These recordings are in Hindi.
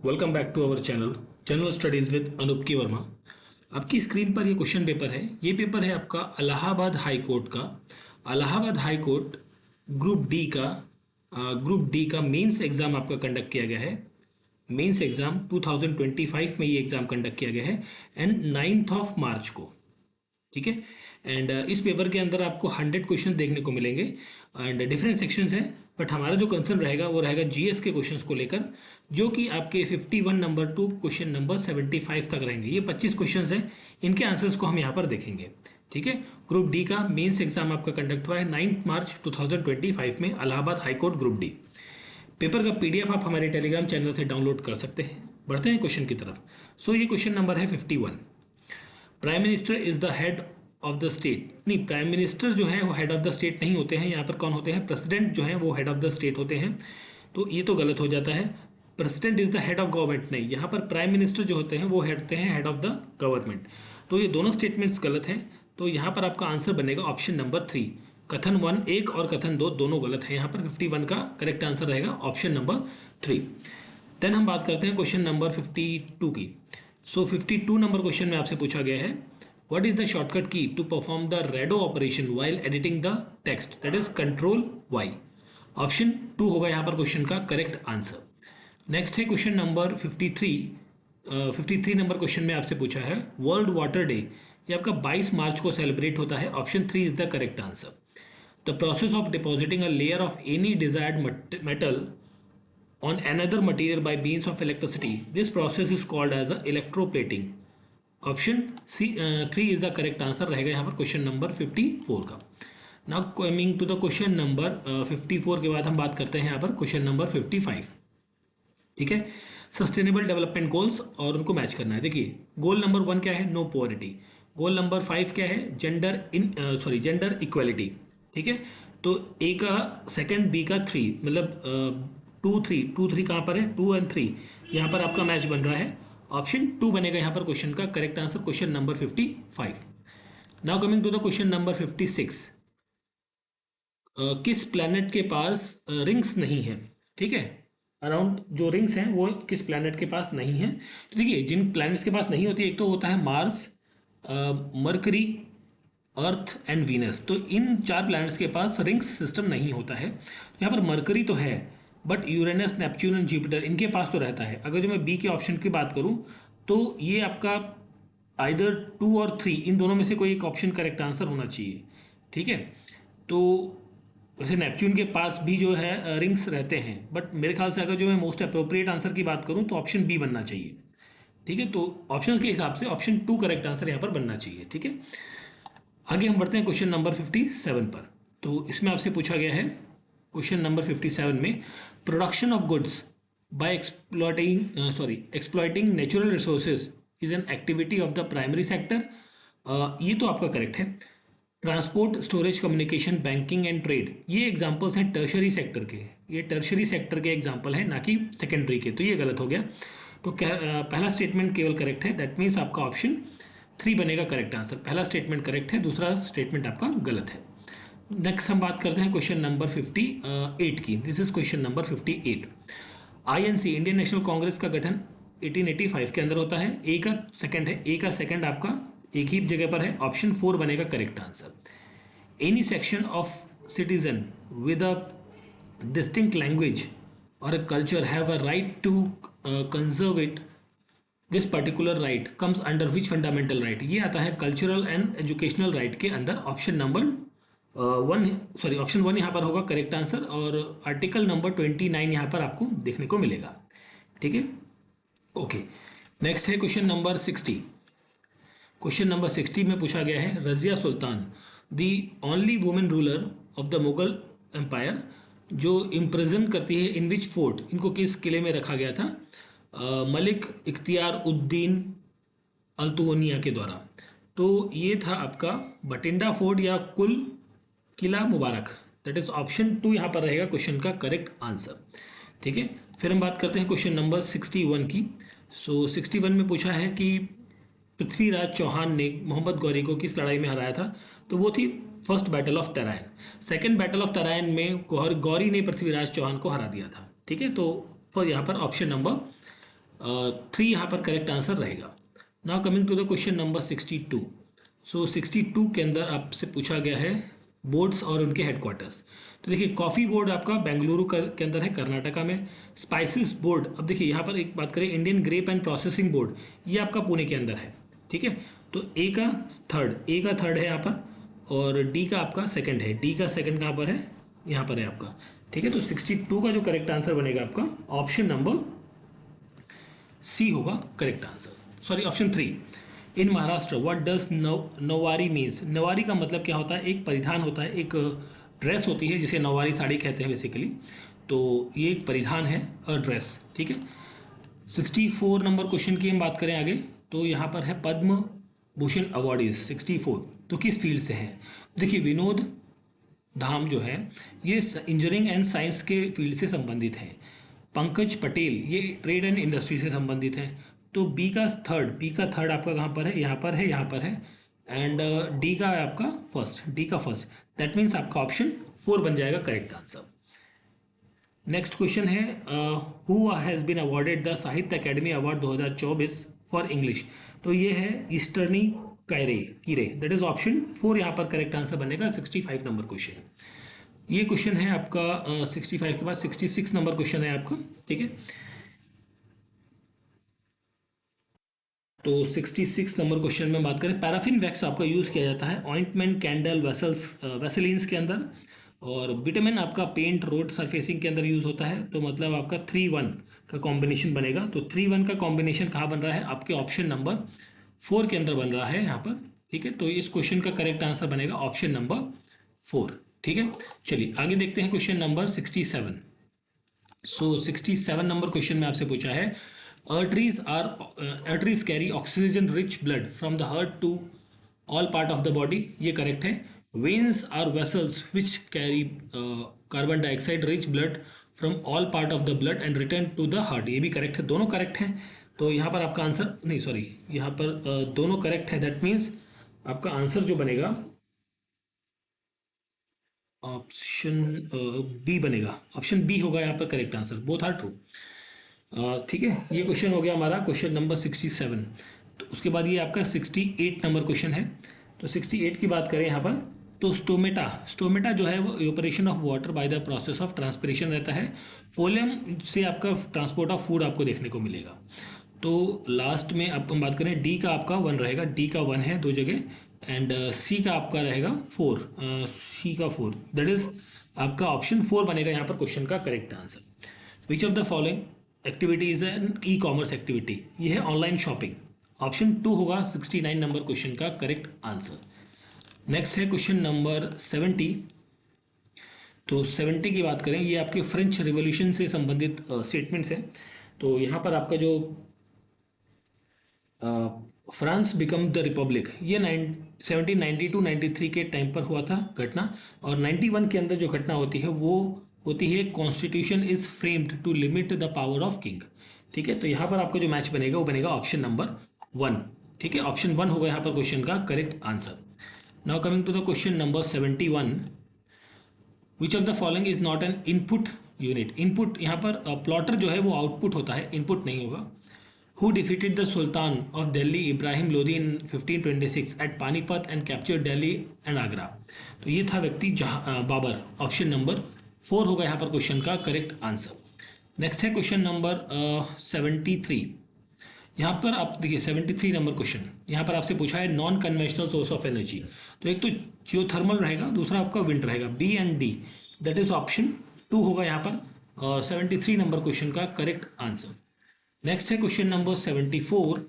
Welcome back to our channel general studies with Anoop K Verma. आपकी स्क्रीन पर ये क्वेश्चन पेपर है। ये पेपर है आपका इलाहाबाद हाई कोर्ट का। Allahabad high court group D का मेंस एग्जाम आपका कंडक्ट किया गया है। मेंस एग्जाम 2025 में ये एग्जाम कंडक्ट किया गया है एंड 9th ऑफ मार्च को। ठीक है। एंड इस पेपर के अंदर आपको 100 क्वेश्चन देखने को मिलेंगे एंड डिफरेंट सेक्शंस हैं। बट हमारा जो कंसर्न रहेगा वो रहेगा जीएस के क्वेश्चंस को लेकर, जो कि आपके 51 नंबर टू क्वेश्चन नंबर 75 तक रहेंगे। ये 25 क्वेश्चंस हैं, इनके आंसर्स को हम यहाँ पर देखेंगे। ठीक है। ग्रुप डी का मेंस एग्जाम आपका कंडक्ट हुआ है 9 मार्च 2025 में Allahabad high court group D. Paper का पीडीएफ आप हमारे टेलीग्राम चैनल से डाउनलोड कर सकते हैं। बढ़ते हैं क्वेश्चन की तरफ। ये क्वेश्चन नंबर है 51। Prime minister is the head of the state. नहीं, प्राइम मिनिस्टर जो है वो हेड ऑफ द स्टेट नहीं होते हैं। यहाँ पर कौन होते हैं? प्रेसिडेंट जो है वो हेड ऑफ द स्टेट होते हैं। तो ये तो गलत हो जाता है। President is the head of government नहीं, यहाँ पर प्राइम मिनिस्टर जो होते हैं वो होते हैं हेड ऑफ द गवर्नमेंट। तो ये दोनों स्टेटमेंट्स गलत हैं। तो यहाँ पर आपका आंसर बनेगा ऑप्शन नंबर 3। कथन 1 एक और कथन 2 दोनों गलत है। यहाँ पर 51 का करेक्ट आंसर रहेगा ऑप्शन नंबर 3। देन हम बात करते हैं क्वेश्चन नंबर 52 की। 52 नंबर क्वेश्चन में आपसे पूछा गया है, what is the shortcut key to perform the redo operation while editing the text, that is control Y. Option 2 होगा यहाँ पर क्वेश्चन का करेक्ट आंसर। नेक्स्ट है क्वेश्चन नंबर 53। 53 नंबर क्वेश्चन में आपसे पूछा है वर्ल्ड वाटर डे, ये आपका 22 मार्च को सेलिब्रेट होता है। Option 3 is the correct answer. The process of depositing a layer of any desired metal on another material by means of electricity, this process is called as a electroplating. Option C 3 is the correct answer रहेगा यहाँ पर क्वेश्चन नंबर 54 का। Now coming to the question number 54 के बाद हम बात करते हैं यहाँ पर क्वेश्चन नंबर 55। ठीक है। सस्टेनेबल डेवलपमेंट गोल्स और उनको मैच करना है। देखिए, गोल नंबर 1 क्या है? No poverty. गोल नंबर 5 क्या है? Gender equality. ठीक है। तो ए का 2, बी का 3, मतलब 2 3 कहाँ पर है? 2 और 3 यहाँ पर आपका मैच बन रहा है। ऑप्शन 2 बनेगा यहाँ पर क्वेश्चन का correct answer, question number 55। Now coming to the question number 56। किस प्लैनेट के पास रिंग्स नहीं है? ठीक है। अराउंड जो रिंग्स हैं वो किस प्लैनेट के पास नहीं है? तो देखिए, जिन प्लैनेट्स के पास नहीं होती, एक तो होता है Mars, mercury, earth and Venus. तो इन 4 प्लैनेट्स के पास रिंग्स सिस्टम नहीं होता है। यहाँ पर मरकरी तो है, but Uranus, Neptune and Jupiter इनके पास तो रहता है। अगर जो मैं बी के ऑप्शन की बात करूं तो ये आपका आइदर 2 और 3 इन दोनों में से कोई एक ऑप्शन करेक्ट आंसर होना चाहिए। ठीक है। तो वैसे नेपच्यून के पास भी जो है रिंग्स रहते हैं, बट मेरे ख्याल से अगर जो मैं मोस्ट अप्रोप्रिएट आंसर की बात करूं तो ऑप्शन बी बनना चाहिए। ठीक है। तो ऑप्शन के हिसाब से ऑप्शन 2 करेक्ट आंसर यहाँ पर बनना चाहिए। ठीक है। आगे हम बढ़ते हैं क्वेश्चन नंबर 57 पर। तो इसमें आपसे पूछा गया है क्वेश्चन नंबर 57 में, production of goods by exploiting natural resources is an activity of the primary sector. ये तो आपका करेक्ट है। Transport, storage, communication, banking and trade, ये एग्जांपल्स हैं टर्शरी सेक्टर के। ये टर्शरी सेक्टर के एग्जांपल है, ना कि सेकेंडरी के। तो ये गलत हो गया। तो पहला स्टेटमेंट केवल करेक्ट है, दैट मीन्स आपका ऑप्शन 3 बनेगा करेक्ट आंसर। पहला स्टेटमेंट करेक्ट है, दूसरा स्टेटमेंट आपका गलत है। नेक्स्ट हम बात करते हैं क्वेश्चन नंबर 58 की। This is question number 58। INC, Indian national Congress का गठन 1885 के अंदर होता है। ए का सेकंड है, ए का सेकंड आपका एक ही जगह पर है। ऑप्शन 4 बनेगा correct answer. Any section of citizen with a distinct language और a culture have a right to conserve it. This particular right comes under which fundamental right? ये आता है कल्चरल एंड एजुकेशनल राइट के अंदर। ऑप्शन नंबर ऑप्शन 1 यहाँ पर होगा करेक्ट आंसर। और आर्टिकल नंबर 29 यहाँ पर आपको देखने को मिलेगा। ठीक है। ओके। नेक्स्ट है क्वेश्चन नंबर 60। क्वेश्चन नंबर 60 में पूछा गया है, Razia Sultan the only women ruler of the Mughal empire, जो इम्प्रिजन करती है इन विच फोर्ट, इनको किस किले में रखा गया था? मलिक इख्तियार उद्दीन अल्तुवनिया के द्वारा। तो ये था आपका बटिंडा फोर्ट या कुल किला मुबारक। दैट इज ऑप्शन 2 यहाँ पर रहेगा क्वेश्चन का करेक्ट आंसर। ठीक है। फिर हम बात करते हैं क्वेश्चन नंबर 61 की। 61 में पूछा है कि पृथ्वीराज चौहान ने मोहम्मद गौरी को किस लड़ाई में हराया था? तो वो थी first battle of Tarain. Second battle of Tarain में गौरी ने पृथ्वीराज चौहान को हरा दिया था। ठीक है। तो यहाँ पर ऑप्शन नंबर 3 यहाँ पर करेक्ट आंसर रहेगा। Now coming to the question number 62। So 62 के अंदर आपसे पूछा गया है बोर्ड्स और उनके हेडक्वार्टर्स। तो देखिए कॉफ़ी बोर्ड आपका बेंगलुरु के अंदर है, कर्नाटका में। स्पाइसेस बोर्ड, अब देखिए यहाँ पर एक बात करें, Indian grape and processing board, ये आपका पुणे के अंदर है। ठीक है, तो ए का थर्ड है यहाँ पर, और डी का आपका सेकंड है। डी का सेकंड कहाँ पर है, यहाँ पर है आपका। ठीक है, तो 62 का जो करेक्ट आंसर बनेगा आपका ऑप्शन नंबर सी होगा correct answer. Sorry, option 3। In Maharashtra what does nauvari means. नौवारी का मतलब क्या होता है, एक परिधान होता है, एक ड्रेस होती है जिसे नौवारी साड़ी कहते हैं बेसिकली। तो ये एक परिधान है, अ ड्रेस। ठीक है, 64 नंबर क्वेश्चन की हम बात करें आगे, तो यहाँ पर है पद्म भूषण अवार्डीज 64, तो किस फील्ड से हैं। देखिए विनोद धाम जो है ये इंजीनियरिंग एंड साइंस के फील्ड से संबंधित हैं। पंकज पटेल ये ट्रेड एंड इंडस्ट्री से संबंधित हैं। तो बी का थर्ड आपका कहाँ पर है, यहाँ पर है, यहाँ पर है। एंड डी का है आपका फर्स्ट, डी का फर्स्ट। दैट मीन्स आपका ऑप्शन 4 बन जाएगा करेक्ट आंसर। नेक्स्ट क्वेश्चन है who has been awarded the Sahitya Akademi award 2024 for English. तो ये है Easterine Kire Kire, that is option 4 यहाँ पर करेक्ट आंसर बनेगा। 65 नंबर क्वेश्चन, ये क्वेश्चन है आपका 65 के बाद 66 नंबर क्वेश्चन है आपका। ठीक है, तो 66 नंबर क्वेश्चन में बात करें, पैराफिन वैक्स आपका यूज़ किया जाता है ऑइंटमेंट, कैंडल, वेसलिन्स के अंदर। और विटामिन आपका पेंट, रोड सरफेसिंग के अंदर यूज़ होता है। तो मतलब आपका 3-1 का कॉम्बिनेशन बनेगा। तो 3-1 का कॉम्बिनेशन कहाँ बन रहा है, आपके ऑप्शन नंबर 4 के अंदर बन रहा है यहाँ पर। ठीक है, तो इस क्वेश्चन का करेक्ट आंसर बनेगा ऑप्शन नंबर 4। ठीक है, चलिए आगे देखते हैं question number 67। So 67 number question में आपसे पूछा है arteries carry oxygen rich blood from the heart to all part of the body, ये करेक्ट है। Veins are vessels which carry carbon dioxide rich blood from all part of the blood and return to the heart, ये भी करेक्ट है, दोनों करेक्ट हैं। तो यहाँ पर आपका आंसर नहीं, सॉरी, यहाँ पर दोनों करेक्ट है। दैट मीन्स आपका आंसर जो बनेगा ऑप्शन बी बनेगा, ऑप्शन बी होगा यहाँ पर correct answer, both are true. ठीक है, ये क्वेश्चन हो गया हमारा क्वेश्चन नंबर 67। तो उसके बाद ये आपका 68 नंबर क्वेश्चन है। तो 68 की बात करें यहाँ पर, तो स्टोमेटा जो है वो evaporation of water by the process of transpiration रहता है। फोलियम से आपका ट्रांसपोर्ट ऑफ फूड आपको देखने को मिलेगा। तो लास्ट में अब हम बात करें, डी का आपका 1 रहेगा, डी का 1 है दो जगह, एंड सी का आपका रहेगा 4, सी का 4, दैट इज आपका ऑप्शन 4 बनेगा यहाँ पर क्वेश्चन का correct answer. Which of the following activity is an e commerce activity, ये है ऑनलाइन शॉपिंग, ऑप्शन 2 होगा 69 नंबर क्वेश्चन का करेक्ट आंसर। नेक्स्ट है क्वेश्चन नंबर 70। तो 70 की बात करें, ये आपके फ्रेंच रिवॉल्यूशन से संबंधित स्टेटमेंट्स हैं। तो यहाँ पर आपका जो फ्रांस बिकम द रिपब्लिक, ये 1792-93 के टाइम पर हुआ था घटना। और 91 के अंदर जो घटना होती है वो होती है constitution is framed to limit the power of king. ठीक है, तो यहाँ पर आपका जो मैच बनेगा वो बनेगा ऑप्शन नंबर 1। ठीक है, ऑप्शन 1 होगा यहाँ पर क्वेश्चन का correct answer. Now coming to the question number 71। Which of the following is not an input unit. Input यहाँ पर प्लॉटर जो है वो आउटपुट होता है, इनपुट नहीं होगा। Who defeated the Sultan of Delhi Ibrahim Lodi in 1526 at Panipat and captured Delhi and Agra? तो ये था व्यक्ति बाबर, ऑप्शन नंबर 4 होगा यहाँ पर क्वेश्चन का करेक्ट आंसर। नेक्स्ट है क्वेश्चन नंबर 73। यहाँ पर आप देखिए 73 नंबर क्वेश्चन, यहाँ पर आपसे पूछा है non conventional source of energy. तो एक तो जियोथर्मल रहेगा, दूसरा आपका विंड रहेगा, B and D, that is option 2 होगा यहाँ पर 73 नंबर क्वेश्चन का करेक्ट आंसर। नेक्स्ट है क्वेश्चन नंबर 74।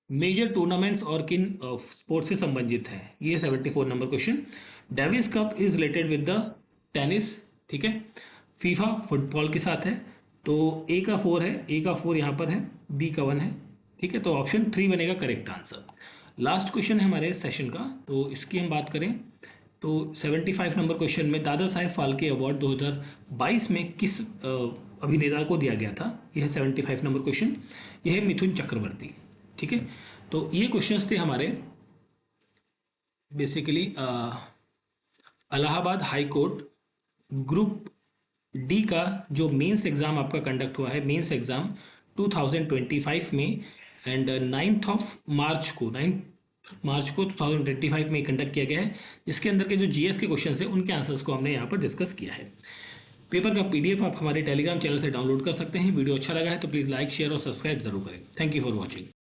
मेजर टूर्नामेंट्स और किन स्पोर्ट्स से संबंधित है, ये 74 नंबर क्वेश्चन। Davis cup is related with the tennis. ठीक है, फीफा फुटबॉल के साथ है। तो ए का 4 है, ए का 4 यहाँ पर है, बी का 1 है। ठीक है, तो ऑप्शन 3 बनेगा करेक्ट आंसर। लास्ट क्वेश्चन है हमारे सेशन का, तो इसकी हम बात करें तो 75 नंबर क्वेश्चन में दादा साहेब फाल्के अवार्ड 2022 में किस अभिनेता को दिया गया था, यह है 75 नंबर क्वेश्चन, यह है मिथुन चक्रवर्ती। ठीक है, तो ये क्वेश्चंस थे हमारे basically Allahabad high court group D का जो मेंस एग्जाम आपका कंडक्ट हुआ है, मेंस एग्जाम 2025 में, एंड 9 मार्च को 2025 में कंडक्ट किया गया है, जिसके अंदर के जो जीएस के क्वेश्चन है उनके आंसर्स को हमने यहाँ पर डिस्कस किया है। पेपर का पीडीएफ आप हमारे टेलीग्राम चैनल से डाउनलोड कर सकते हैं। वीडियो अच्छा लगा है तो प्लीज़ लाइक, शेयर और सब्सक्राइब जरूर करें। Thank you for watching.